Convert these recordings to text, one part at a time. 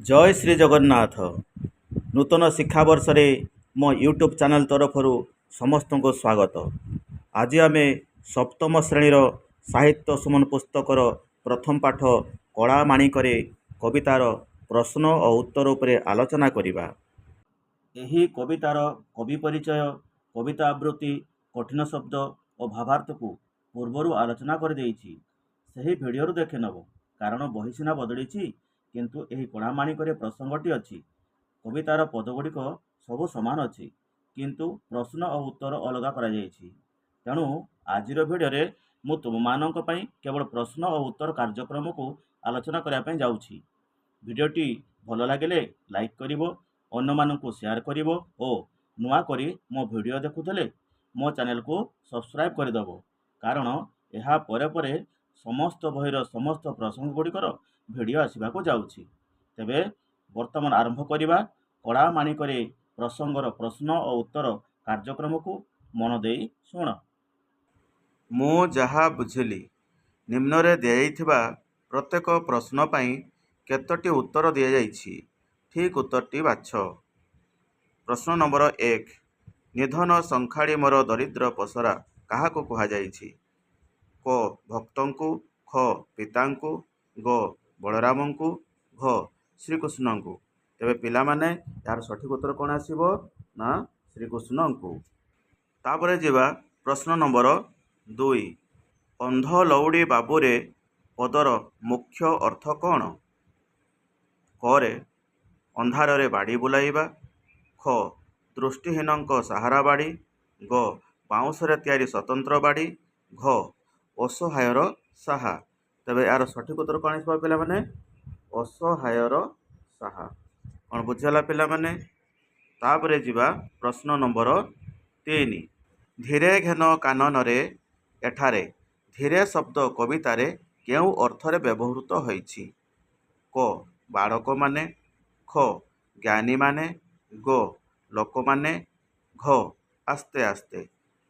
ଜୟ ଶ୍ରୀ ଜଗନ୍ନାଥ। ନୂତନ ଶିକ୍ଷାବର୍ଷରେ ମୋ ୟୁଟ୍ୟୁବ୍ ଚ୍ୟାନେଲ୍ ତରଫରୁ ସମସ୍ତଙ୍କୁ ସ୍ୱାଗତ। ଆଜି ଆମେ ସପ୍ତମ ଶ୍ରେଣୀର ସାହିତ୍ୟ ସୁମନ ପୁସ୍ତକର ପ୍ରଥମ ପାଠ କଳା ମାଣିକରେ କବିତାର ପ୍ରଶ୍ନ ଓ ଉତ୍ତର ଉପରେ ଆଲୋଚନା କରିବା। ଏହି କବିତାର କବି ପରିଚୟ, କବିତା ଆବୃତ୍ତି, କଠିନ ଶବ୍ଦ ଓ ଭାବାର୍ଥକୁ ପୂର୍ବରୁ ଆଲୋଚନା କରିଦେଇଛି। ସେହି ଭିଡ଼ିଓରୁ ଦେଖି ନେବ, କାରଣ ବହି ସିନା ବଦଳିଛି କିନ୍ତୁ ଏହି କଳା ମାଣିକରେ ପ୍ରସଙ୍ଗଟି ଅଛି। କବିତାର ପଦଗୁଡ଼ିକ ସବୁ ସମାନ ଅଛି, କିନ୍ତୁ ପ୍ରଶ୍ନ ଓ ଉତ୍ତର ଅଲଗା କରାଯାଇଛି। ତେଣୁ ଆଜିର ଭିଡ଼ିଓରେ ମୁଁ ତୁମମାନଙ୍କ ପାଇଁ କେବଳ ପ୍ରଶ୍ନ ଓ ଉତ୍ତର କାର୍ଯ୍ୟକ୍ରମକୁ ଆଲୋଚନା କରିବା ପାଇଁ ଯାଉଛି। ଭିଡ଼ିଓଟି ଭଲ ଲାଗିଲେ ଲାଇକ୍ କରିବ, ଅନ୍ୟମାନଙ୍କୁ ସେୟାର କରିବ ଓ ନୂଆ କରି ମୋ ଭିଡ଼ିଓ ଦେଖୁଥିଲେ ମୋ ଚ୍ୟାନେଲକୁ ସବସ୍କ୍ରାଇବ୍ କରିଦେବ, କାରଣ ଏହା ପରେ ପରେ ସମସ୍ତ ବହିର ସମସ୍ତ ପ୍ରସଙ୍ଗଗୁଡ଼ିକର ଭିଡ଼ିଓ ଆସିବାକୁ ଯାଉଛି। ତେବେ ବର୍ତ୍ତମାନ ଆରମ୍ଭ କରିବା କଳା ମାଣିକରେ ପ୍ରସଙ୍ଗର ପ୍ରଶ୍ନ ଓ ଉତ୍ତର କାର୍ଯ୍ୟକ୍ରମକୁ ମନ ଦେଇ ଶୁଣ। ମୁଁ ଯାହା ବୁଝିଲି, ନିମ୍ନରେ ଦିଆଯାଇଥିବା ପ୍ରତ୍ୟେକ ପ୍ରଶ୍ନ ପାଇଁ କେତୋଟି ଉତ୍ତର ଦିଆଯାଇଛି। ଠିକ୍ ଉତ୍ତରଟି ବାଛ। ପ୍ରଶ୍ନ ନମ୍ବର 1, ନିଧନ ସଂଖାଳି ମୋର ଦରିଦ୍ର ପସରା କାହାକୁ କୁହାଯାଇଛି? କ. ଭକ୍ତଙ୍କୁ, ଖ. ପିତାଙ୍କୁ, ଗ. ବଳରାମଙ୍କୁ, ଘ. ଶ୍ରୀକୃଷ୍ଣଙ୍କୁ। ତେବେ ପିଲାମାନେ ଏହାର ସଠିକ୍ ଉତ୍ତର କ'ଣ ଆସିବ? ନା ଶ୍ରୀକୃଷ୍ଣଙ୍କୁ। ତାପରେ ଯିବା ପ୍ରଶ୍ନ ନମ୍ବର 2, ଅନ୍ଧ ଲଉଡ଼ି ବାବୁରେ ପଦର ମୁଖ୍ୟ ଅର୍ଥ କ'ଣ? କରେ ଅନ୍ଧାରରେ ବାଡ଼ି ବୁଲାଇବା, ଖ. ଦୃଷ୍ଟିହୀନଙ୍କ ସାହାରା ବାଡ଼ି, ଗ. ବାଉଁଶରେ ତିଆରି ସ୍ୱତନ୍ତ୍ର ବାଡ଼ି, ଘ. ଅସହାୟର ସାହା। ତେବେ ଏହାର ସଠିକ୍ ଉତ୍ତର କ'ଣ ଆସିବ ପିଲାମାନେ? ଅସହାୟର ସାହା। କ'ଣ ବୁଝିଗଲା ପିଲାମାନେ? ତାପରେ ଯିବା ପ୍ରଶ୍ନ ନମ୍ବର 3, ଧୀରେ ଘେନ କାନନରେ ଏଠାରେ ଧୀରେ ଶବ୍ଦ କବିତାରେ କେଉଁ ଅର୍ଥରେ ବ୍ୟବହୃତ ହୋଇଛି? କ. ବାଳକମାନେ, ଖ. ଜ୍ଞାନୀମାନେ, ଗ. ଲୋକମାନେ, ଘ. ଆସ୍ତେ ଆସ୍ତେ।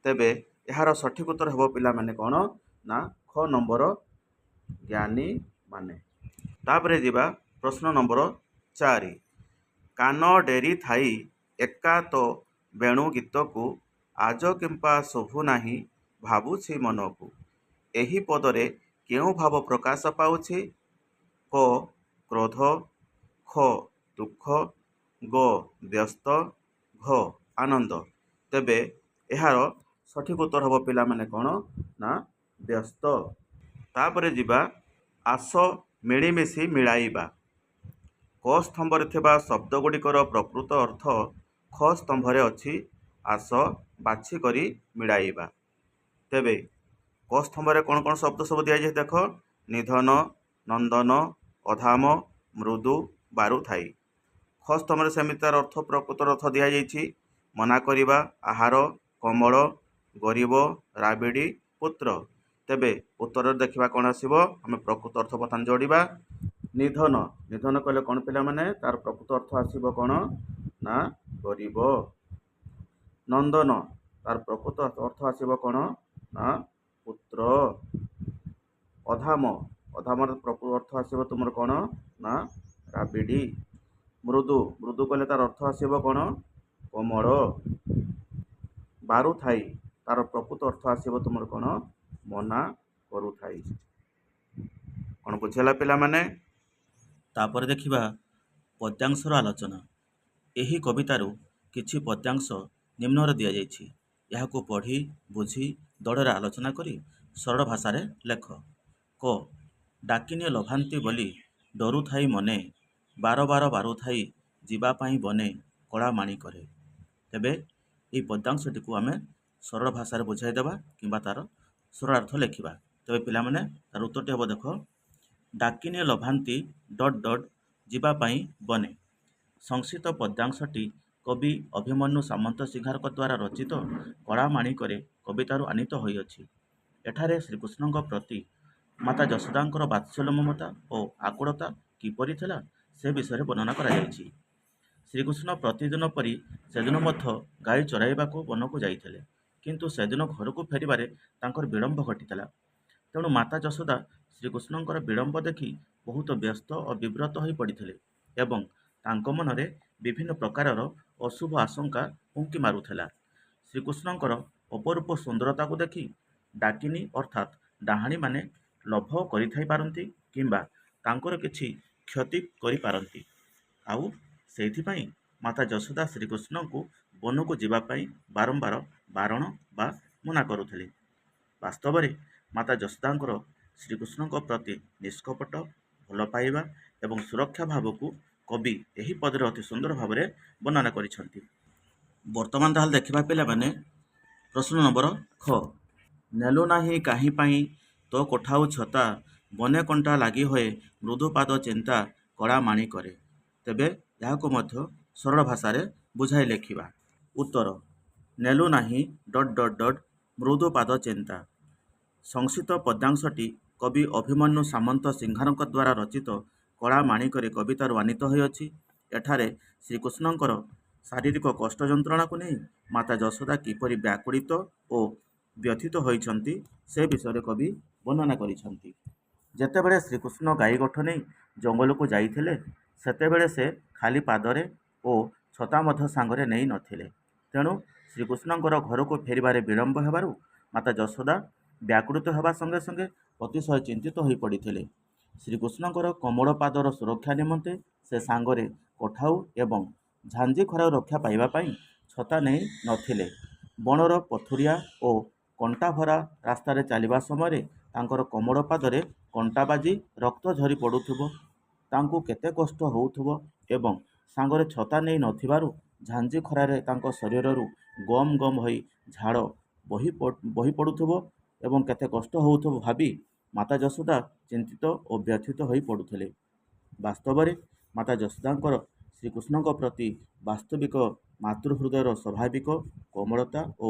ତେବେ ଏହାର ସଠିକ୍ ଉତ୍ତର ହେବ ପିଲାମାନେ କ'ଣ? ନା ଖ ନମ୍ବର ଜ୍ଞାନୀମାନେ। ତାପରେ ଯିବା ପ୍ରଶ୍ନ ନମ୍ବର 4, କାନ ଡେରି ଥାଇ ଏକା ତୋ ବେଣୁ ଗୀତକୁ ଆଜ କିମ୍ପା ଶୋଭୁ ନାହିଁ ଭାବୁଛି ମନକୁ। ଏହି ପଦରେ କେଉଁ ଭାବ ପ୍ରକାଶ ପାଉଛି? କ. କ୍ରୋଧ, ଖ. ଦୁଃଖ, ଗ. ବ୍ୟସ୍ତ, ଘ. ଆନନ୍ଦ। ତେବେ ଏହାର ସଠିକ୍ ଉତ୍ତର ହେବ ପିଲାମାନେ କ'ଣ? ନା ବ୍ୟସ୍ତ। ତାପରେ ଯିବା ଆସ ମିଳିମିଶି ମିଳାଇବା। କ ସ୍ତମ୍ଭରେ ଥିବା ଶବ୍ଦଗୁଡ଼ିକର ପ୍ରକୃତ ଅର୍ଥ ଖ ସ୍ତମ୍ଭରେ ଅଛି। ଆସ ବାଛି କରି ମିଳାଇବା। ତେବେ କ ସ୍ତମ୍ଭରେ କ'ଣ କ'ଣ ଶବ୍ଦ ସବୁ ଦିଆଯାଇଛି ଦେଖ? ନିଧନ, ନନ୍ଦନ, ଅଧାମ, ମୃଦୁ, ବାରୁଥାଇ। ଖ ସ୍ତମ୍ଭରେ ସେମିତି ତାର ଅର୍ଥ ପ୍ରକୃତ ଅର୍ଥ ଦିଆଯାଇଛି। ମନା କରିବା, ଆହାର, କମଳ, ଗରିବ, ରାବିଡ଼ି, ପୁତ୍ର। ତେବେ ଉତ୍ତରରେ ଦେଖିବା କ'ଣ ଆସିବ? ଆମେ ପ୍ରକୃତ ଅର୍ଥ ବର୍ତ୍ତମାନ ଯୋଡ଼ିବା। ନିଧନ, ନିଧନ କହିଲେ କ'ଣ ପିଲାମାନେ? ତାର ପ୍ରକୃତ ଅର୍ଥ ଆସିବ କ'ଣ? ନା ଗରିବ। ନନ୍ଦନ, ତାର ପ୍ରକୃତ ଅର୍ଥ ଆସିବ କ'ଣ? ନା ପୁତ୍ର। ଅଧାମ, ଅଧାମର ପ୍ରକୃତ ଅର୍ଥ ଆସିବ ତୁମର କ'ଣ? ନା ରାବିଡ଼ି। ମୃଦୁ, ମୃଦୁ କହିଲେ ତାର ଅର୍ଥ ଆସିବ କ'ଣ? କୋମଳ। ବାରୁଥାଇ, ତାର ପ୍ରକୃତ ଅର୍ଥ ଆସିବ ତୁମର କ'ଣ? ମନା କରୁଥାଇ। କ'ଣ ବୁଝିଲା ପିଲାମାନେ? ତାପରେ ଦେଖିବା ପଦ୍ୟାଂଶର ଆଲୋଚନା। ଏହି କବିତାରୁ କିଛି ପଦ୍ୟାଂଶ ନିମ୍ନରେ ଦିଆଯାଇଛି। ଏହାକୁ ପଢ଼ି ବୁଝି ଦଳରେ ଆଲୋଚନା କରି ସରଳ ଭାଷାରେ ଲେଖ। କ. ଡାକିନିଏ ଲୋଭାନ୍ତି ବୋଲି ଡରୁଥାଇ ମନେ, ବାର ବାର ବାରୁଥାଇ ଯିବା ପାଇଁ ବନେ କଳା ମାଣିକରେ। ତେବେ ଏହି ପଦ୍ୟାଂଶଟିକୁ ଆମେ ସରଳ ଭାଷାରେ ବୁଝାଇ ଦେବା କିମ୍ବା ତାର ସରଳାର୍ଥ ଲେଖିବା। ତେବେ ପିଲାମାନେ ତାର ଉତ୍ତରଟି ହେବ ଦେଖ, ଡାକିନିଏ ଲୋଭାନ୍ତି ଡଟ୍ ଡଟ୍ ଯିବା ପାଇଁ ବନେ। ସଂକ୍ଷିପ୍ତ ପଦ୍ୟାଂଶଟି କବି ଅଭିମନ୍ୟୁ ସାମନ୍ତସିଂହାରଙ୍କ ଦ୍ୱାରା ରଚିତ କଳା ମାଣିକରେ କବିତାରୁ ଆନୀତ ହୋଇଅଛି। ଏଠାରେ ଶ୍ରୀକୃଷ୍ଣଙ୍କ ପ୍ରତି ମାତା ଯଶୋଦାଙ୍କର ବାତ୍ସଲ୍ୟ ମମତା ଓ ଆକୁଳତା କିପରି ଥିଲା ସେ ବିଷୟରେ ବର୍ଣ୍ଣନା କରାଯାଇଛି। ଶ୍ରୀକୃଷ୍ଣ ପ୍ରତିଦିନ ପରି ସେଦିନ ମଧ୍ୟ ଗାଈ ଚରାଇବାକୁ ବନକୁ ଯାଇଥିଲେ, କିନ୍ତୁ ସେଦିନ ଘରକୁ ଫେରିବାରେ ତାଙ୍କର ବିଳମ୍ବ ଘଟିଥିଲା। ତେଣୁ ମାତା ଯଶୋଦା ଶ୍ରୀକୃଷ୍ଣଙ୍କର ବିଳମ୍ବ ଦେଖି ବହୁତ ବ୍ୟସ୍ତ ଓ ବିବ୍ରତ ହୋଇ ପଡ଼ିଥିଲେ। ଏବଂ ତାଙ୍କ ମନରେ ବିଭିନ୍ନ ପ୍ରକାରର ଅଶୁଭ ଆଶଙ୍କା ଉଙ୍କି ମାରୁଥିଲା। ଶ୍ରୀକୃଷ୍ଣଙ୍କର ଅପରୂପ ସୁନ୍ଦରତାକୁ ଦେଖି ଡାକିନୀ ଅର୍ଥାତ୍ ଡାହାଣୀମାନେ ଲୋଭ କରିଥାଇ ପାରନ୍ତି କିମ୍ବା ତାଙ୍କର କିଛି କ୍ଷତି କରିପାରନ୍ତି। ଆଉ ସେଇଥିପାଇଁ ମାତା ଯଶୋଦା ଶ୍ରୀକୃଷ୍ଣଙ୍କୁ ବନକୁ ଯିବା ପାଇଁ ବାରମ୍ବାର ବାରଣ ବା ମନା କରୁଥିଲେ। ବାସ୍ତବରେ ମାତା ଯଶୋଦାଙ୍କର ଶ୍ରୀକୃଷ୍ଣଙ୍କ ପ୍ରତି ନିଷ୍କପଟ ଭଲ ପାଇବା ଏବଂ ସୁରକ୍ଷା ଭାବକୁ କବି ଏହି ପଦରେ ଅତି ସୁନ୍ଦର ଭାବରେ ବର୍ଣ୍ଣନା କରିଛନ୍ତି। ବର୍ତ୍ତମାନ ତାହେଲେ ଦେଖିବା ପିଲାମାନେ ପ୍ରଶ୍ନ ନମ୍ବର ଖ। ନେଲୁ ନାହିଁ କାହିଁ ପାଇଁ ତୋ କୋଠାଉ ଛତା, ବନେ କଣ୍ଟା ଲାଗି ହୋଏ ମୃଦୁ ପାଦ ଚିନ୍ତା କଳା ମାଣି କରେ। ତେବେ ଏହାକୁ ମଧ୍ୟ ସରଳ ଭାଷାରେ ବୁଝାଇ ଲେଖିବା। ଉତ୍ତର ନେଲୁ ନାହିଁ ଡଟ୍ ଡଟ୍ ଡଟ୍ ମୃଦୁ ପାଦ ଚିନ୍ତା। ସଂକ୍ଷିପ୍ତ ପଦ୍ୟାଂଶଟି କବି ଅଭିମନ୍ୟୁ ସାମନ୍ତ ସିଂହାରଙ୍କ ଦ୍ୱାରା ରଚିତ କଳା ମାଣିକରେ କବିତାରୁ ଆନୀତ ହୋଇଅଛି। ଏଠାରେ ଶ୍ରୀକୃଷ୍ଣଙ୍କର ଶାରୀରିକ କଷ୍ଟ ଯନ୍ତ୍ରଣାକୁ ନେଇ ମାତା ଯଶୋଦା କିପରି ବ୍ୟାକୁଳିତ ଓ ବ୍ୟଥିତ ହୋଇଛନ୍ତି ସେ ବିଷୟରେ କବି ବର୍ଣ୍ଣନା କରିଛନ୍ତି। ଯେତେବେଳେ ଶ୍ରୀକୃଷ୍ଣ ଗାଈ ଗୋଠ ନେଇ ଜଙ୍ଗଲକୁ ଯାଇଥିଲେ ସେତେବେଳେ ସେ ଖାଲି ପାଦରେ ଓ ଛତା ମଧ୍ୟ ସାଙ୍ଗରେ ନେଇ ନଥିଲେ। ତେଣୁ ଶ୍ରୀକୃଷ୍ଣଙ୍କର ଘରକୁ ଫେରିବାରେ ବିଳମ୍ବ ହେବାରୁ ମାତା ଯଶୋଦା ବ୍ୟାକୁଳିତ ହେବା ସଙ୍ଗେ ସଙ୍ଗେ ଅତିଶୟ ଚିନ୍ତିତ ହୋଇପଡ଼ିଥିଲେ। ଶ୍ରୀକୃଷ୍ଣଙ୍କର କୋମଳ ପାଦର ସୁରକ୍ଷା ନିମନ୍ତେ ସେ ସାଙ୍ଗରେ କୋଠାଉ ଏବଂ ଝାଞ୍ଜି ଖରାରୁ ରକ୍ଷା ପାଇବା ପାଇଁ ଛତା ନେଇ ନଥିଲେ। ବଣର ପଥୁରିଆ ଓ କଣ୍ଟା ଭରା ରାସ୍ତାରେ ଚାଲିବା ସମୟରେ ତାଙ୍କର କୋମଳ ପାଦରେ କଣ୍ଟା ବାଜି ରକ୍ତ ଝରି ପଡ଼ୁଥିବ, ତାଙ୍କୁ କେତେ କଷ୍ଟ ହେଉଥିବ ଏବଂ ସାଙ୍ଗରେ ଛତା ନେଇ ନଥିବାରୁ ଝାଞ୍ଜି ଖରାରେ ତାଙ୍କ ଶରୀରରୁ ଗମ ଗମ ହୋଇ ଝାଳ ବହି ପଡ଼ୁଥିବ ଏବଂ କେତେ କଷ୍ଟ ହେଉଥିବ ଭାବି ମାତା ଯଶୋଦା ଚିନ୍ତିତ ଓ ବ୍ୟଥିତ ହୋଇ ପଡ଼ୁଥିଲେ। ବାସ୍ତବରେ ମାତା ଯଶୋଦାଙ୍କର ଶ୍ରୀକୃଷ୍ଣଙ୍କ ପ୍ରତି ବାସ୍ତବିକ ମାତୃହୃଦୟର ସ୍ୱାଭାବିକ କୋମଳତା ଓ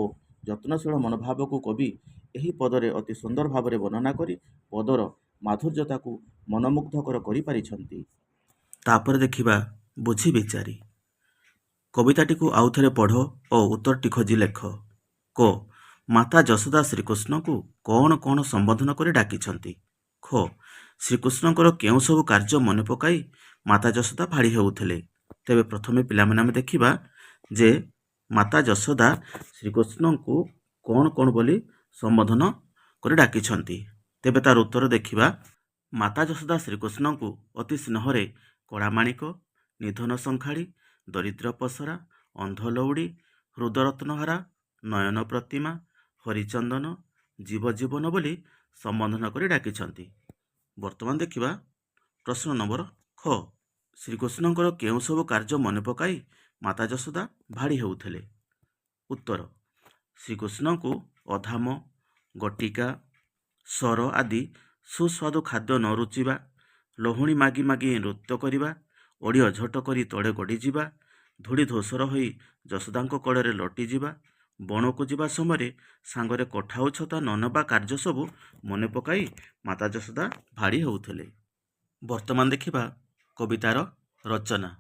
ଯତ୍ନଶୀଳ ମନୋଭାବକୁ କବି ଏହି ପଦରେ ଅତି ସୁନ୍ଦର ଭାବରେ ବର୍ଣ୍ଣନା କରି ପଦର ମାଧୁର୍ଯ୍ୟତାକୁ ମନମୁଗ୍ଧକର କରିପାରିଛନ୍ତି। ତାପରେ ଦେଖିବା ବୁଝି ବିଚାରି। କବିତାଟିକୁ ଆଉଥରେ ପଢ଼ ଓ ଉତ୍ତରଟି ଖୋଜି ଲେଖ। କ. ମାତା ଯଶୋଦା ଶ୍ରୀକୃଷ୍ଣଙ୍କୁ କ'ଣ କ'ଣ ସମ୍ବୋଧନ କରି ଡାକିଛନ୍ତି? ଖ. ଶ୍ରୀକୃଷ୍ଣଙ୍କର କେଉଁ ସବୁ କାର୍ଯ୍ୟ ମନେ ପକାଇ ମାତା ଯଶୋଦା ଭାଡ଼ି ହେଉଥିଲେ? ତେବେ ପ୍ରଥମେ ପିଲାମାନେ ଆମେ ଦେଖିବା ଯେ ମାତା ଯଶୋଦା ଶ୍ରୀକୃଷ୍ଣଙ୍କୁ କ'ଣ କ'ଣ ବୋଲି ସମ୍ବୋଧନ କରି ଡାକିଛନ୍ତି। ତେବେ ତାର ଉତ୍ତର ଦେଖିବା। ମାତା ଯଶୋଦା ଶ୍ରୀକୃଷ୍ଣଙ୍କୁ ଅତି ସ୍ନେହରେ କଳାମାଣିକ, ନିଧନ ସଂଖାଳି, ଦରିଦ୍ର ପସରା, ଅନ୍ଧ ଲଉଡ଼ି, ହୃଦରତ୍ନହାରା, ନୟନ ପ୍ରତିମା, ହରିଚନ୍ଦନ, ଜୀବଜୀବନ ବୋଲି ସମ୍ବୋଧନ କରି ଡାକିଛନ୍ତି। ବର୍ତ୍ତମାନ ଦେଖିବା ପ୍ରଶ୍ନ ନମ୍ବର ଖ। ଶ୍ରୀକୃଷ୍ଣଙ୍କର କେଉଁ ସବୁ କାର୍ଯ୍ୟ ମନେ ପକାଇ ମାତା ଯଶୋଦା ଭାଡ଼ି ହେଉଥିଲେ? ଉତ୍ତର ଶ୍ରୀକୃଷ୍ଣଙ୍କୁ ଅଧାମ, ଗଟିକା, ସର ଆଦି ସୁସ୍ୱାଦୁ ଖାଦ୍ୟ ନ ରୁଚିବା, ଲହୁଣୀ ମାଗି ମାଗି ନୃତ୍ୟ କରିବା, ଅଡ଼ି ଅଝଟ କରି ତଳେ ଗଡ଼ିଯିବା, ଧୂଳି ଧୂସର ହୋଇ ଯଶୋଦାଙ୍କ କୋଳରେ ଲୋଟିଯିବା, ବଣକୁ ଯିବା ସମୟରେ ସାଙ୍ଗରେ କୋଠାଉ ଛତା ନ ନେବା କାର୍ଯ୍ୟ ସବୁ ମନେ ପକାଇ ମାତା ଯଶୋଦା ଭାଡ଼ି ହେଉଥିଲେ। ବର୍ତ୍ତମାନ ଦେଖିବା କବିତାର ରଚନା।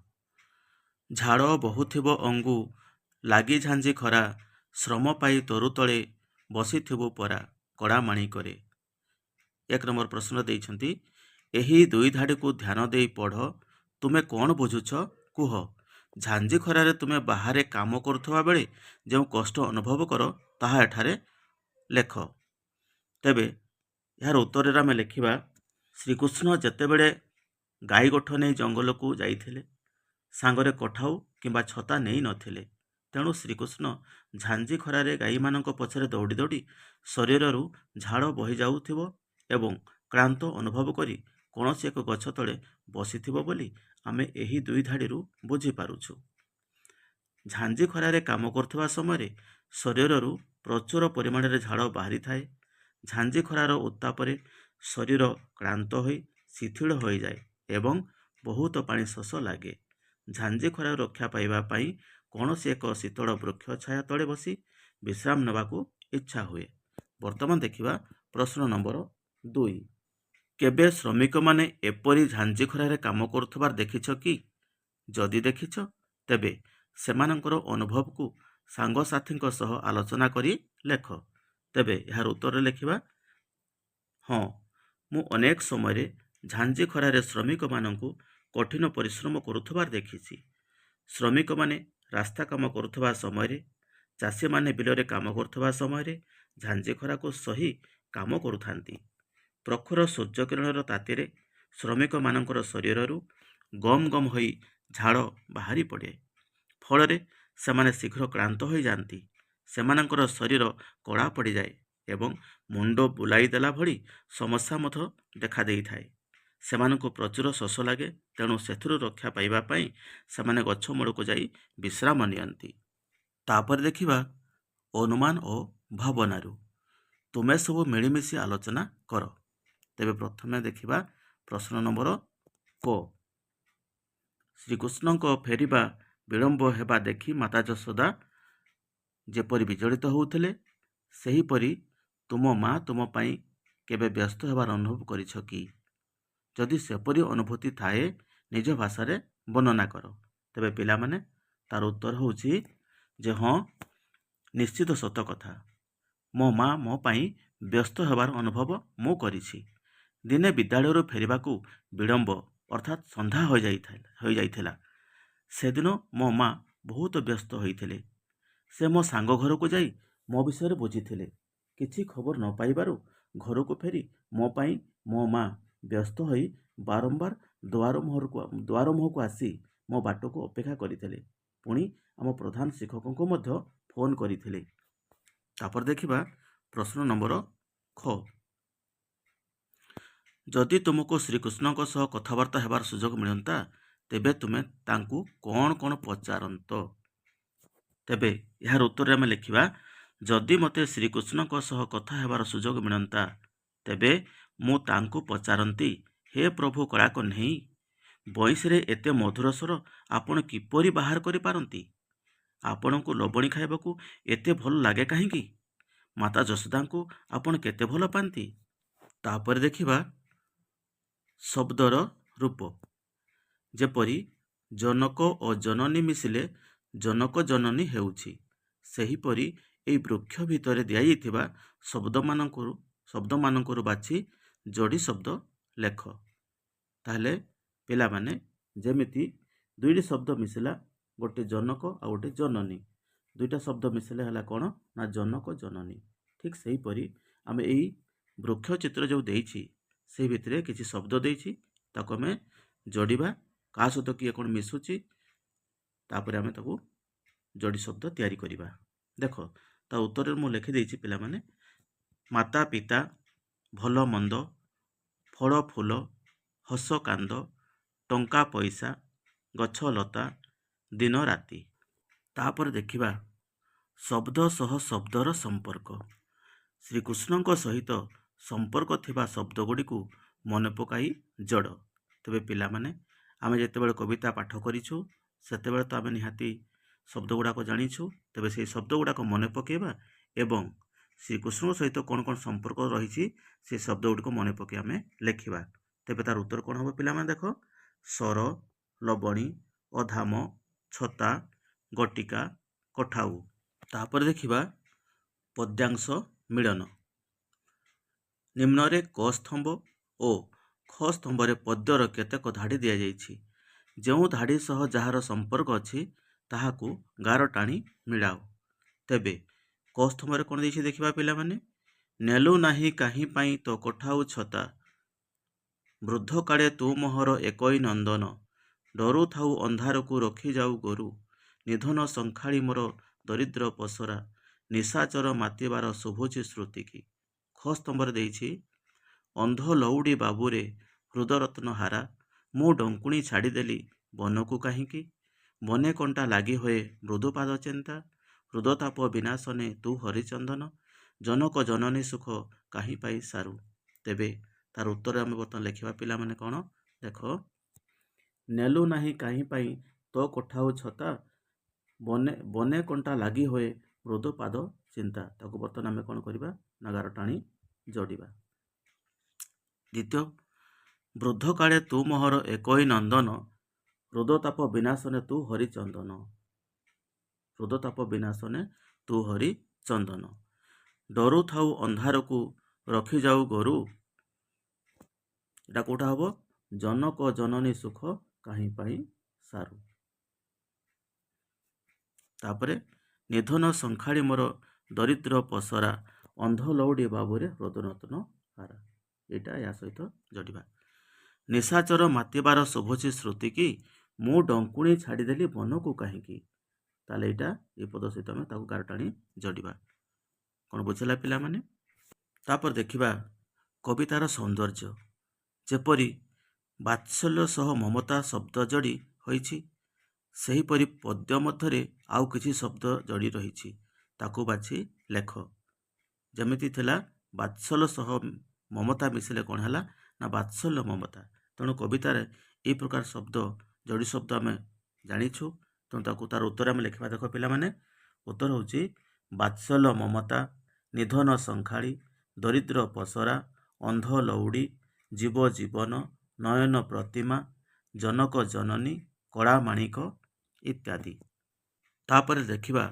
ଝାଳ ବହୁଥିବ ଅଙ୍ଗୁ ଲାଗି ଝାଞ୍ଜି ଖରା, ଶ୍ରମ ପାଇ ତରୁ ତଳେ ବସିଥିବୁ ପରା କଡ଼ା ମାଣିକରେ। ଏକ ନମ୍ବର ପ୍ରଶ୍ନ ଦେଇଛନ୍ତି, ଏହି ଦୁଇ ଧାଡ଼ିକୁ ଧ୍ୟାନ ଦେଇ ପଢ଼। ତୁମେ କ'ଣ ବୁଝୁଛ କୁହ। ଝାଞ୍ଜି ଖରାରେ ତୁମେ ବାହାରେ କାମ କରୁଥିବା ବେଳେ ଯେଉଁ କଷ୍ଟ ଅନୁଭବ କର ତାହା ଏଠାରେ ଲେଖ। ତେବେ ଏହାର ଉତ୍ତରରେ ଆମେ ଲେଖିବା, ଶ୍ରୀକୃଷ୍ଣ ଯେତେବେଳେ ଗାଈ ଗୋଠ ନେଇ ଜଙ୍ଗଲକୁ ଯାଇଥିଲେ ସାଙ୍ଗରେ କୋଠାଉ କିମ୍ବା ଛତା ନେଇ ନଥିଲେ। ତେଣୁ ଶ୍ରୀକୃଷ୍ଣ ଝାଞ୍ଜି ଖରାରେ ଗାଈମାନଙ୍କ ପଛରେ ଦୌଡ଼ି ଦୌଡ଼ି ଶରୀରରୁ ଝାଳ ବହିଯାଉଥିବ ଏବଂ କ୍ଳାନ୍ତ ଅନୁଭବ କରି କୌଣସି ଏକ ଗଛ ତଳେ ବସିଥିବ ବୋଲି ଆମେ ଏହି ଦୁଇ ଧାଡ଼ିରୁ ବୁଝିପାରୁଛୁ। ଝାଞ୍ଜି ଖରାରେ କାମ କରୁଥିବା ସମୟରେ ଶରୀରରୁ ପ୍ରଚୁର ପରିମାଣରେ ଝାଳ ବାହାରିଥାଏ। ଝାଞ୍ଜି ଖରାର ଉତ୍ତାପରେ ଶରୀର କ୍ଳାନ୍ତ ହୋଇ ଶିଥିଳ ହୋଇଯାଏ ଏବଂ ବହୁତ ପାଣି ଶୋଷ ଲାଗେ। ଝାଞ୍ଜି ଖରାରୁ ରକ୍ଷା ପାଇବା ପାଇଁ କୌଣସି ଏକ ଶୀତଳ ବୃକ୍ଷ ଛାୟା ତଳେ ବସି ବିଶ୍ରାମ ନେବାକୁ ଇଚ୍ଛା ହୁଏ। ବର୍ତ୍ତମାନ ଦେଖିବା ପ୍ରଶ୍ନ ନମ୍ବର 2। କେବେ ଶ୍ରମିକମାନେ ଏପରି ଝାଞ୍ଜି ଖରାରେ କାମ କରୁଥିବାର ଦେଖିଛ କି? ଯଦି ଦେଖିଛ ତେବେ ସେମାନଙ୍କର ଅନୁଭବକୁ ସାଙ୍ଗସାଥୀଙ୍କ ସହ ଆଲୋଚନା କରି ଲେଖ। ତେବେ ଏହାର ଉତ୍ତରରେ ଲେଖିବା, ହଁ, ମୁଁ ଅନେକ ସମୟରେ ଝାଞ୍ଜି ଖରାରେ ଶ୍ରମିକମାନଙ୍କୁ କଠିନ ପରିଶ୍ରମ କରୁଥିବାର ଦେଖିଛି। ଶ୍ରମିକମାନେ ରାସ୍ତା କାମ କରୁଥିବା ସମୟରେ, ଚାଷୀମାନେ ବିଲରେ କାମ କରୁଥିବା ସମୟରେ ଝାଞ୍ଜି ଖରାକୁ ସହି କାମ କରୁଥାନ୍ତି। ପ୍ରଖର ସୂର୍ଯ୍ୟକିରଣର ତାତିରେ ଶ୍ରମିକମାନଙ୍କର ଶରୀରରୁ ଗମ ଗମ ହୋଇ ଝାଳ ବାହାରି ପଡ଼େ। ଫଳରେ ସେମାନେ ଶୀଘ୍ର କ୍ଳାନ୍ତ ହୋଇଯାଆନ୍ତି। ସେମାନଙ୍କର ଶରୀର କଳା ପଡ଼ିଯାଏ ଏବଂ ମୁଣ୍ଡ ବୁଲାଇ ଦେଲା ଭଳି ସମସ୍ୟା ମଧ୍ୟ ଦେଖାଦେଇଥାଏ। ସେମାନଙ୍କୁ ପ୍ରଚୁର ଶୋଷ ଲାଗେ, ତେଣୁ ସେଥିରୁ ରକ୍ଷା ପାଇବା ପାଇଁ ସେମାନେ ଗଛ ମୂଳକୁ ଯାଇ ବିଶ୍ରାମ ନିଅନ୍ତି। ତାପରେ ଦେଖିବା ଅନୁମାନ ଓ ଭାବନାରୁ। ତୁମେ ସବୁ ମିଳିମିଶି ଆଲୋଚନା କର। ତେବେ ପ୍ରଥମେ ଦେଖିବା ପ୍ରଶ୍ନ ନମ୍ବର କ। ଶ୍ରୀକୃଷ୍ଣଙ୍କ ଫେରିବା ବିଳମ୍ବ ହେବା ଦେଖି ମାତା ଯଶୋଦା ଯେପରି ବିଚଳିତ ହେଉଥିଲେ, ସେହିପରି ତୁମ ମା ତୁମ ପାଇଁ କେବେ ବ୍ୟସ୍ତ ହେବାର ଅନୁଭବ କରିଛ କି? ଯଦି ସେପରି ଅନୁଭୂତି ଥାଏ, ନିଜ ଭାଷାରେ ବର୍ଣ୍ଣନା କର। ତେବେ ପିଲାମାନେ ତାର ଉତ୍ତର ହେଉଛି ଯେ ହଁ, ନିଶ୍ଚିତ ସତ କଥା। ମୋ ମା ମୋ ପାଇଁ ବ୍ୟସ୍ତ ହେବାର ଅନୁଭବ ମୁଁ କରିଛି। ଦିନେ ବିଦ୍ୟାଳୟରୁ ଫେରିବାକୁ ବିଳମ୍ବ ଅର୍ଥାତ୍ ସନ୍ଧ୍ୟା ହୋଇଯାଇଥିଲା। ସେଦିନ ମୋ ମା ବହୁତ ବ୍ୟସ୍ତ ହୋଇଥିଲେ। ସେ ମୋ ସାଙ୍ଗ ଘରକୁ ଯାଇ ମୋ ବିଷୟରେ ବୁଝିଥିଲେ। କିଛି ଖବର ନ ପାଇବାରୁ ଘରକୁ ଫେରି ମୋ ପାଇଁ ମୋ ମା ବ୍ୟସ୍ତ ହୋଇ ବାରମ୍ବାର ଦୁଆର ମୁହଁକୁ ଆସି ମୋ ବାଟକୁ ଅପେକ୍ଷା କରିଥିଲେ। ପୁଣି ଆମ ପ୍ରଧାନ ଶିକ୍ଷକଙ୍କୁ ମଧ୍ୟ ଫୋନ୍ କରିଥିଲେ। ତାପରେ ଦେଖିବା ପ୍ରଶ୍ନ ନମ୍ବର ଖ। ଯଦି ତୁମକୁ ଶ୍ରୀକୃଷ୍ଣଙ୍କ ସହ କଥାବାର୍ତ୍ତା ହେବାର ସୁଯୋଗ ମିଳନ୍ତା, ତେବେ ତୁମେ ତାଙ୍କୁ କ'ଣ କ'ଣ ପଚାରନ୍ତ? ତେବେ ଏହାର ଉତ୍ତରରେ ଆମେ ଲେଖିବା, ଯଦି ମୋତେ ଶ୍ରୀକୃଷ୍ଣଙ୍କ ସହ କଥା ହେବାର ସୁଯୋଗ ମିଳନ୍ତା, ତେବେ ମୁଁ ତାଙ୍କୁ ପଚାରନ୍ତି, ହେ ପ୍ରଭୁ କଳାକହ୍ନେଇ, ବଇଁଶୀରେ ଏତେ ମଧୁର ସ୍ୱର ଆପଣ କିପରି ବାହାର କରିପାରନ୍ତି? ଆପଣଙ୍କୁ ଲବଣୀ ଖାଇବାକୁ ଏତେ ଭଲ ଲାଗେ କାହିଁକି? ମାତା ଯଶୋଦାଙ୍କୁ ଆପଣ କେତେ ଭଲ ପାଆନ୍ତି? ତାପରେ ଦେଖିବା ଶବ୍ଦର ରୂପ। ଯେପରି ଜନକ ଓ ଜନନୀ ମିଶିଲେ ଜନକ ଜନନୀ ହେଉଛି, ସେହିପରି ଏହି ବୃକ୍ଷ ଭିତରେ ଦିଆଯାଇଥିବା ଶବ୍ଦମାନଙ୍କରୁ ବାଛି ଯୋଡ଼ି ଶବ୍ଦ ଲେଖ। ତାହେଲେ ପିଲାମାନେ ଯେମିତି ଦୁଇଟି ଶବ୍ଦ ମିଶିଲା, ଗୋଟେ ଜନକ ଆଉ ଗୋଟେ ଜନନୀ, ଦୁଇଟା ଶବ୍ଦ ମିଶିଲେ ହେଲା କ'ଣ ନା ଜନକ ଜନନୀ। ଠିକ୍ ସେହିପରି ଆମେ ଏହି ବୃକ୍ଷ ଚିତ୍ର ଯେଉଁ ଦେଇଛି, ସେହି ଭିତରେ କିଛି ଶବ୍ଦ ଦେଇଛି, ତାକୁ ଆମେ ଯୋଡ଼ିବା। କାହା ସହିତ କିଏ କ'ଣ ମିଶୁଛି, ତାପରେ ଆମେ ତାକୁ ଯୋଡ଼ି ଶବ୍ଦ ତିଆରି କରିବା। ଦେଖ, ତା ଉତ୍ତରରେ ମୁଁ ଲେଖିଦେଇଛି ପିଲାମାନେ, ମାତା ପିତା, ଭଲ ମନ୍ଦ, ଫଳ ଫୁଲ, ହସ କାନ୍ଦ, ଟଙ୍କା ପଇସା, ଗଛ ଲତା, ଦିନ ରାତି। ତାପରେ ଦେଖିବା ଶବ୍ଦ ସହ ଶବ୍ଦର ସମ୍ପର୍କ। ଶ୍ରୀକୃଷ୍ଣଙ୍କ ସହିତ ସମ୍ପର୍କ ଥିବା ଶବ୍ଦ ଗୁଡ଼ିକୁ ମନେ ପକାଇ ଯୋଡ଼। ତେବେ ପିଲାମାନେ ଆମେ ଯେତେବେଳେ କବିତା ପାଠ କରିଛୁ, ସେତେବେଳେ ତ ଆମେ ନିହାତି ଶବ୍ଦ ଗୁଡ଼ାକ ଜାଣିଛୁ। ତେବେ ସେହି ଶବ୍ଦ ଗୁଡ଼ାକ ମନେ ପକାଇବା ଏବଂ ଶ୍ରୀକୃଷ୍ଣଙ୍କ ସହିତ କ'ଣ କ'ଣ ସମ୍ପର୍କ ରହିଛି, ସେ ଶବ୍ଦ ଗୁଡ଼ିକ ମନେ ପକାଇ ଆମେ ଲେଖିବା। ତେବେ ତାର ଉତ୍ତର କ'ଣ ହେବ ପିଲାମାନେ? ଦେଖ, ସର, ଲବଣୀ, ଅଧାମ, ଛତା, ଗଟିକା, କଠାଉ। ତାପରେ ଦେଖିବା ପଦ୍ୟାଂଶ ମିଳନ। ନିମ୍ନରେ କ ସ୍ତମ୍ଭ ଓ ଖ ସ୍ତମ୍ଭରେ ପଦ୍ୟର କେତେକ ଧାଡ଼ି ଦିଆଯାଇଛି। ଯେଉଁ ଧାଡ଼ି ସହ ଯାହାର ସମ୍ପର୍କ ଅଛି, ତାହାକୁ ଗାର ଟାଣି ମିଳାଅ। ତେବେ କ ସ୍ତମ୍ଭରେ କ'ଣ ଦେଇଛି ଦେଖିବା ପିଲାମାନେ, ନେଲୁ ନାହିଁ କାହିଁ ପାଇଁ ତୋ କଠାଉ ଛତା, ବୃଦ୍ଧ କାଳେ ତୁ ମୋହର ଏକଇ ନନ୍ଦନ, ଡରୁଥାଉ ଅନ୍ଧାରକୁ ରଖିଯାଉ ଗୋରୁ, ନିଧନ ସଂଖାଳି ମୋର ଦରିଦ୍ର ପସରା, ନିଶାଚର ମାତିବାର ଶୁଭୁଛି ଶ୍ରୁତି କି। ଖ ସ୍ତମ୍ଭରେ ଦେଇଛି, ଅନ୍ଧ ଲଉଡ଼ି ବାବୁରେ ହୃଦରତ୍ନ ହାରା, ମୁଁ ଡଙ୍କୁଣି ଛାଡ଼ିଦେଲି ବନକୁ କାହିଁକି, ବନେ କଣ୍ଟା ଲାଗି ହୋଏ ମୃଦୁପାଦ ଚିନ୍ତା, ହୃଦତାପ ବିନାଶନେ ତୁ ହରିଚନ୍ଦନ, ଜନକ ଜନନୀ ସୁଖ କାହିଁ ପାଇ ସାରୁ। ତେବେ ତାର ଉତ୍ତର ଆମେ ବର୍ତ୍ତମାନ ଲେଖିବା ପିଲାମାନେ କ'ଣ? ଦେଖ, ନେଲୁ ନାହିଁ କାହିଁ ପାଇଁ ତୋ କଠାଉ ଛତା, ବନେ କଣ୍ଟା ଲାଗି ହୋଏ ମୃଦୁପାଦ ଚିନ୍ତା। ତାକୁ ବର୍ତ୍ତମାନ ଆମେ କ'ଣ କରିବା ନା ଗାର ଟାଣି ଯୋଡ଼ିବା। ଦ୍ୱିତୀୟ, ବୃଦ୍ଧ କାଳେ ତୁ ମୋହର ଏକଇ ନନ୍ଦନ, ହୃଦତାପ ବିନାଶନେ ତୁ ହରିଚନ୍ଦନ, ହୃଦତାପ ବିନାଶନେ ତୁ ହରିଚନ୍ଦନ, ଡରୁଥାଉ ଅନ୍ଧାରକୁ ରଖିଯାଉ ଗୋରୁ। ଏଟା କୋଉଟା ହବ? ଜନକ ଜନନୀ ସୁଖ କାହିଁ ପାଇଁ ସାରୁ। ତାପରେ ନିଧନ ସଂଖାଳି ମୋର ଦରିଦ୍ର ପସରା ଅନ୍ଧ ଲଉଡ଼ି ବାବୁରେ ରୋଦନତନ ହାରା। ଏଇଟା ଏହା ସହିତ ଯୋଡ଼ିବା। ନିଶାଚର ମାତିବାର ଶୁଭୁଛି ଶ୍ରୁତି କି ମୁଁ ଡଙ୍କୁଣି ଛାଡ଼ିଦେଲି ବନକୁ କାହିଁକି। ତାହେଲେ ଏଇଟା ଏ ପଦ ସହିତ ଆମେ ତାକୁ ଗାର ଟାଣି ଯୋଡ଼ିବା। କ'ଣ ବୁଝିଲା ପିଲାମାନେ? ତାପରେ ଦେଖିବା କବିତାର ସୌନ୍ଦର୍ଯ୍ୟ। ଯେପରି ବାତ୍ସଲ୍ୟ ସହ ମମତା ଶବ୍ଦ ଯୋଡ଼ି ହୋଇଛି, ସେହିପରି ପଦ୍ୟ ମଧ୍ୟରେ ଆଉ କିଛି ଶବ୍ଦ ଯୋଡ଼ି ରହିଛି, ତାକୁ ବାଛି ଲେଖ। ଯେମିତି ଥିଲା ବାତ୍ସଲ୍ୟ ସହ ମମତା ମିଶିଲେ କ'ଣ ହେଲା ନା ବାତ୍ସଲ୍ୟ ମମତା। ତେଣୁ କବିତାରେ ଏହି ପ୍ରକାର ଶବ୍ଦ ଯୋଡ଼ି ଶବ୍ଦ ଆମେ ଜାଣିଛୁ। ତେଣୁ ତାକୁ ତାର ଉତ୍ତର ଆମେ ଲେଖିବା। ଦେଖ ପିଲାମାନେ, ଉତ୍ତର ହେଉଛି ବାତ୍ସଲ୍ୟ ମମତା, ନିଧନ ସଂଖାଳି, ଦରିଦ୍ର ପସରା, ଅନ୍ଧ ଲଉଡ଼ି, ଜୀବ ଜୀବନ, ନୟନ ପ୍ରତିମା, ଜନକ ଜନନୀ, କଳା ମାଣିକ ଇତ୍ୟାଦି। ତାପରେ ଦେଖିବା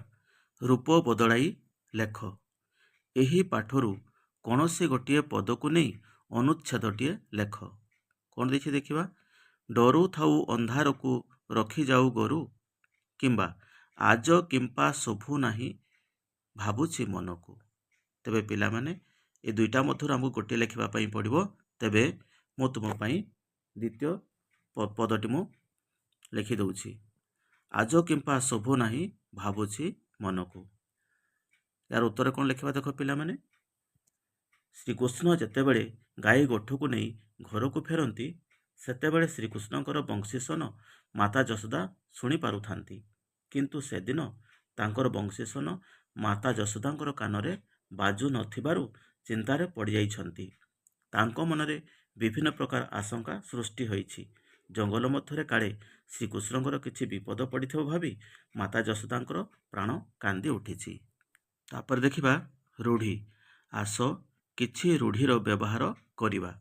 ରୂପ ବଦଳାଇ ଲେଖ। ଏହି ପାଠରୁ କୌଣସି ଗୋଟିଏ ପଦକୁ ନେଇ ଅନୁଚ୍ଛେଦଟିଏ ଲେଖ। କ'ଣ ଦେଇଛି ଦେଖିବା। ଡରୁଥାଉ ଅନ୍ଧାରକୁ ରଖିଯାଉ ଗୋରୁ, କିମ୍ବା ଆଜ କିମ୍ପା ଶୋଭୁ ନାହିଁ ଭାବୁଛି ମନକୁ। ତେବେ ପିଲାମାନେ ଏ ଦୁଇଟା ମଧ୍ୟରୁ ଆମକୁ ଗୋଟିଏ ଲେଖିବା ପାଇଁ ପଡ଼ିବ। ତେବେ ମୁଁ ତୁମ ପାଇଁ ଦ୍ୱିତୀୟ ପଦଟି ମୁଁ ଲେଖିଦେଉଛି। ଆଜ କିମ୍ପା ଶୋଭୁ ନାହିଁ ଭାବୁଛି ମନକୁ। ଏହାର ଉତ୍ତର କ'ଣ ଲେଖିବା ଦେଖ ପିଲାମାନେ। ଶ୍ରୀକୃଷ୍ଣ ଯେତେବେଳେ ଗାଈ ଗୋଠକୁ ନେଇ ଘରକୁ ଫେରନ୍ତି, ସେତେବେଳେ ଶ୍ରୀକୃଷ୍ଣଙ୍କର ବଂଶୀସ୍ୱନ ମାତା ଯଶୋଦା ଶୁଣି ପାରୁଥାନ୍ତି। କିନ୍ତୁ ସେଦିନ ତାଙ୍କର ବଂଶୀସ୍ୱନ ମାତା ଯଶୋଦାଙ୍କର କାନରେ ବାଜୁ ନଥିବାରୁ ଚିନ୍ତାରେ ପଡ଼ିଯାଇଛନ୍ତି। ତାଙ୍କ ମନରେ ବିଭିନ୍ନ ପ୍ରକାର ଆଶଙ୍କା ସୃଷ୍ଟି ହୋଇଛି। ଜଙ୍ଗଲ ମଧ୍ୟରେ କାଳେ ଶ୍ରୀକୃଷ୍ଣଙ୍କର କିଛି ବିପଦ ପଡ଼ିଥିବ ଭାବି ମାତା ଯଶୋଦାଙ୍କର ପ୍ରାଣ କାନ୍ଦି ଉଠିଛି। ତାପରେ ଦେଖିବା ରୂଢ଼ି। ଆସ କିଛି ରୂଢ଼ିର ବ୍ୟବହାର କରିବା।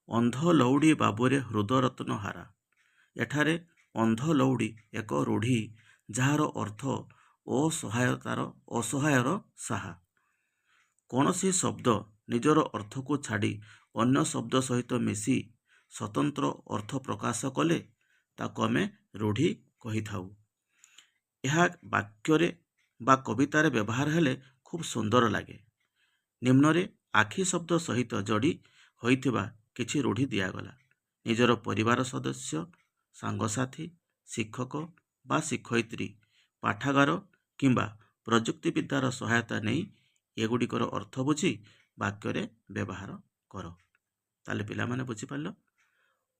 ଅନ୍ଧ ଲଉଡ଼ି ବାବୁରେ ହୃଦରତ୍ନ ହାରା। ଏଠାରେ ଅନ୍ଧ ଲଉଡ଼ି ଏକ ରୂଢ଼ି, ଯାହାର ଅର୍ଥ ଅସହାୟର ସାହା। କୌଣସି ଶବ୍ଦ ନିଜର ଅର୍ଥକୁ ଛାଡ଼ି ଅନ୍ୟ ଶବ୍ଦ ସହିତ ମିଶି ସ୍ୱତନ୍ତ୍ର ଅର୍ଥ ପ୍ରକାଶ କଲେ ତାକୁ ଆମେ ରୂଢ଼ି କହିଥାଉ। ଏହା ବାକ୍ୟରେ ବା କବିତାରେ ବ୍ୟବହାର ହେଲେ ଖୁବ୍ ସୁନ୍ଦର ଲାଗେ। ନିମ୍ନରେ ଆଖି ଶବ୍ଦ ସହିତ ଯୋଡ଼ି ହୋଇଥିବା କିଛି ରୂଢ଼ି ଦିଆଗଲା। ନିଜର ପରିବାର ସଦସ୍ୟ, ସାଙ୍ଗସାଥି, ଶିକ୍ଷକ ବା ଶିକ୍ଷୟିତ୍ରୀ, ପାଠାଗାର କିମ୍ବା ପ୍ରଯୁକ୍ତିବିଦ୍ୟାର ସହାୟତା ନେଇ ଏଗୁଡ଼ିକର ଅର୍ଥ ବୁଝି ବାକ୍ୟରେ ବ୍ୟବହାର କର। ତାହେଲେ ପିଲାମାନେ ବୁଝିପାରିଲ।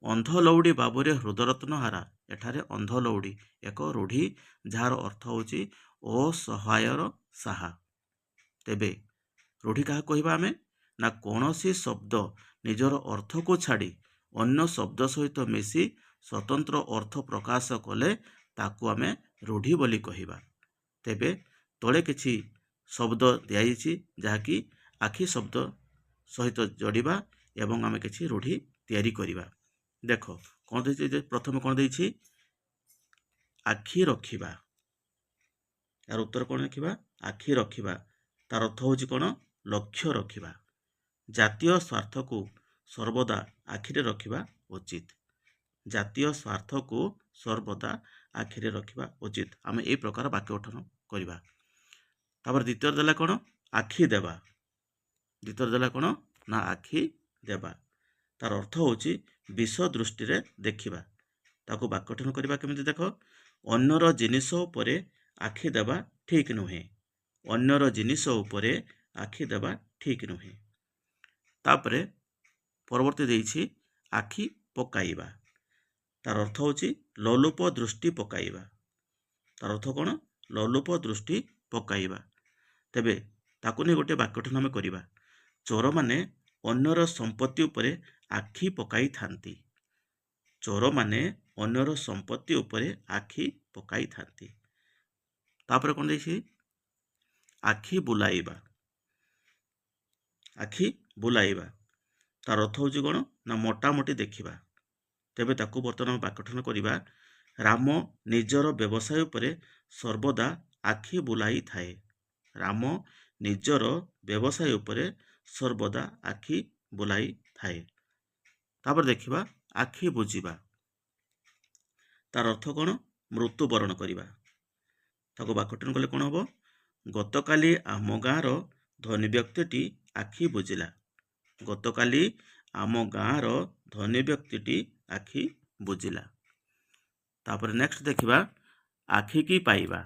ଅନ୍ଧ ଲଉଡ଼ି ବାବୁରେ ହୃଦରତ୍ନ ହାରା। ଏଠାରେ ଅନ୍ଧ ଲଉଡ଼ି ଏକ ରୂଢ଼ି, ଯାହାର ଅର୍ଥ ହେଉଛି ଅସହାୟର ସାହା। ତେବେ ରୂଢ଼ି କାହାକୁ କହିବା ଆମେ ନା କୌଣସି ଶବ୍ଦ ନିଜର ଅର୍ଥକୁ ଛାଡ଼ି ଅନ୍ୟ ଶବ୍ଦ ସହିତ ମିଶି ସ୍ୱତନ୍ତ୍ର ଅର୍ଥ ପ୍ରକାଶ କଲେ ତାକୁ ଆମେ ରୂଢ଼ି ବୋଲି କହିବା। ତେବେ ତଳେ କିଛି ଶବ୍ଦ ଦିଆଯାଇଛି, ଯାହାକି ଆଖି ଶବ୍ଦ ସହିତ ଯୋଡ଼ିବା ଏବଂ ଆମେ କିଛି ରୂଢ଼ି ତିଆରି କରିବା। ଦେଖ କ'ଣ ଦେଇଛି। ପ୍ରଥମେ କ'ଣ ଦେଇଛି? ଆଖି ରଖିବା। ଏହାର ଉତ୍ତର କ'ଣ ଲେଖିବା? ଆଖି ରଖିବା। ତାର ଅର୍ଥ ହେଉଛି କ'ଣ? ଲକ୍ଷ୍ୟ ରଖିବା। ଜାତୀୟ ସ୍ୱାର୍ଥକୁ ସର୍ବଦା ଆଖିରେ ରଖିବା ଉଚିତ। ଜାତୀୟ ସ୍ୱାର୍ଥକୁ ସର୍ବଦା ଆଖିରେ ରଖିବା ଉଚିତ। ଆମେ ଏହି ପ୍ରକାର ବାକ୍ୟ ଗଠନ କରିବା। ତାପରେ ଦ୍ୱିତୀୟ ଦେଲା କ'ଣ? ଆଖି ଦେବା। ଦ୍ୱିତୀୟ ଦେଲା କ'ଣ? ନା ଆଖି ଦେବା। ତାର ଅର୍ଥ ହେଉଛି ବିଷ ଦୃଷ୍ଟିରେ ଦେଖିବା। ତାକୁ ବାକ୍ୟ ଗଠନ କରିବା କେମିତି ଦେଖ। ଅନ୍ୟର ଜିନିଷ ଉପରେ ଆଖି ଦେବା ଠିକ୍ ନୁହେଁ। ଅନ୍ୟର ଜିନିଷ ଉପରେ ଆଖି ଦେବା ଠିକ୍ ନୁହେଁ। ତାପରେ ପରବର୍ତ୍ତୀ ଦେଇଛି ଆଖି ପକାଇବା। ତାର ଅର୍ଥ ହେଉଛି ଲୋଲୁପ ଦୃଷ୍ଟି ପକାଇବା। ତାର ଅର୍ଥ କ'ଣ? ଲୋଲୁପ ଦୃଷ୍ଟି ପକାଇବା। ତେବେ ତାକୁ ନେଇ ଗୋଟିଏ ବାକ୍ୟ ଗଠନ ଆମେ କରିବା। ଚୋରମାନେ ଅନ୍ୟର ସମ୍ପତ୍ତି ଉପରେ ଆଖି ପକାଇଥାନ୍ତି। ଚୋରମାନେ ଅନ୍ୟର ସମ୍ପତ୍ତି ଉପରେ ଆଖି ପକାଇଥାନ୍ତି। ତାପରେ କ'ଣ ଦେଇଛି? ଆଖି ବୁଲାଇବା। ଆଖି ବୁଲାଇବା। ତାର ଅର୍ଥ ହେଉଛି କ'ଣ? ନା ମୋଟାମୋଟି ଦେଖିବା। ତେବେ ତାକୁ ବର୍ତ୍ତମାନ ବାକ୍ୟ ଗଠନ କରିବା। ରାମ ନିଜର ବ୍ୟବସାୟ ଉପରେ ସର୍ବଦା ଆଖି ବୁଲାଇଥାଏ। ରାମ ନିଜର ବ୍ୟବସାୟ ଉପରେ ସର୍ବଦା ଆଖି ବୁଲାଇଥାଏ। ତାପରେ ଦେଖିବା ଆଖି ବୁଜିବା। ତାର ଅର୍ଥ କ'ଣ? ମୃତ୍ୟୁବରଣ କରିବା। ତାକୁ ବାକ୍ୟଟନ କଲେ କ'ଣ ହେବ? ଗତକାଲି ଆମ ଗାଁର ଧନୀ ବ୍ୟକ୍ତିଟି ଆଖି ବୁଜିଲା। ଗତକାଲି ଆମ ଗାଁର ଧନୀ ବ୍ୟକ୍ତିଟି ଆଖି ବୁଜିଲା। ତାପରେ ନେକ୍ସଟ ଦେଖିବା ଆଖିକି ପାଇବା।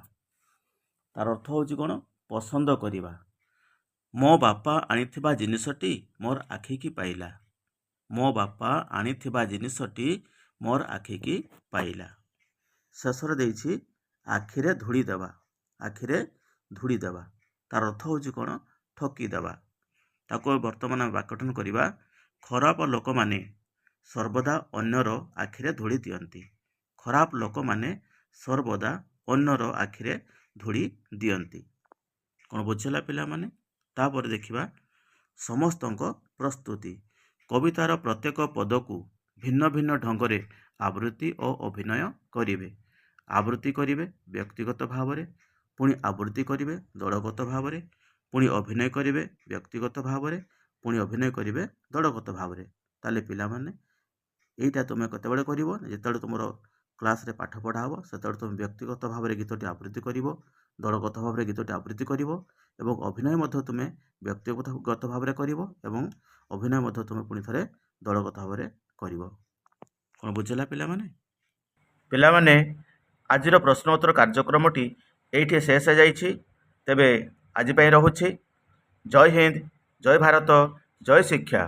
ତାର ଅର୍ଥ ହେଉଛି କ'ଣ? ପସନ୍ଦ କରିବା। ମୋ ବାପା ଆଣିଥିବା ଜିନିଷଟି ମୋର ଆଖିକି ପାଇଲା। ମୋ ବାପା ଆଣିଥିବା ଜିନିଷଟି ମୋର ଆଖିକି ପାଇଲା। ଶେଷରେ ଦେଇଛି ଆଖିରେ ଧୂଳି ଦେବା। ଆଖିରେ ଧୂଳି ଦେବା ତାର ଅର୍ଥ ହେଉଛି କ'ଣ? ଠକି ଦେବା। ତାକୁ ବର୍ତ୍ତମାନ ଆମେ ବାକ୍ୟଟନ କରିବା। ଖରାପ ଲୋକମାନେ ସର୍ବଦା ଅନ୍ୟର ଆଖିରେ ଧୂଳି ଦିଅନ୍ତି। ଖରାପ ଲୋକମାନେ ସର୍ବଦା ଅନ୍ୟର ଆଖିରେ ଧୂଳି ଦିଅନ୍ତି। କ'ଣ ବୁଝିଲା ପିଲାମାନେ? ତାପରେ ଦେଖିବା ସମସ୍ତଙ୍କ ପ୍ରସ୍ତୁତି। କବିତାର ପ୍ରତ୍ୟେକ ପଦକୁ ଭିନ୍ନ ଭିନ୍ନ ଢଙ୍ଗରେ ଆବୃତ୍ତି ଓ ଅଭିନୟ କରିବେ। ଆବୃତ୍ତି କରିବେ ବ୍ୟକ୍ତିଗତ ଭାବରେ, ପୁଣି ଆବୃତ୍ତି କରିବେ ଦଳଗତ ଭାବରେ, ପୁଣି ଅଭିନୟ କରିବେ ବ୍ୟକ୍ତିଗତ ଭାବରେ, ପୁଣି ଅଭିନୟ କରିବେ ଦଳଗତ ଭାବରେ। ତାହେଲେ ପିଲାମାନେ ଏଇଟା ତୁମେ କେତେବେଳେ କରିବ? ଯେତେବେଳେ ତୁମର କ୍ଲାସରେ ପାଠ ପଢ଼ା ହେବ ସେତେବେଳେ ତୁମେ ବ୍ୟକ୍ତିଗତ ଭାବରେ ଗୀତଟି ଆବୃତ୍ତି କରିବ, ଦଳଗତ ଭାବରେ ଗୀତଟି ଆବୃତ୍ତି କରିବ ଏବଂ ଅଭିନୟ ମଧ୍ୟ ତୁମେ ବ୍ୟକ୍ତିଗତ ଭାବରେ କରିବ ଏବଂ ଅଭିନୟ ମଧ୍ୟ ତୁମେ ପୁଣି ଥରେ ଦଳଗତ ଭାବରେ କରିବ। କ'ଣ ବୁଝିଲା ପିଲାମାନେ? ପିଲାମାନେ ଆଜିର ପ୍ରଶ୍ନ ଉତ୍ତର କାର୍ଯ୍ୟକ୍ରମଟି ଏଇଠି ଶେଷ ହୋଇଯାଇଛି। ତେବେ ଆଜି ପାଇଁ ରହୁଛି। ଜୟ ହିନ୍ଦ, ଜୟ ଭାରତ, ଜୟ ଶିକ୍ଷା।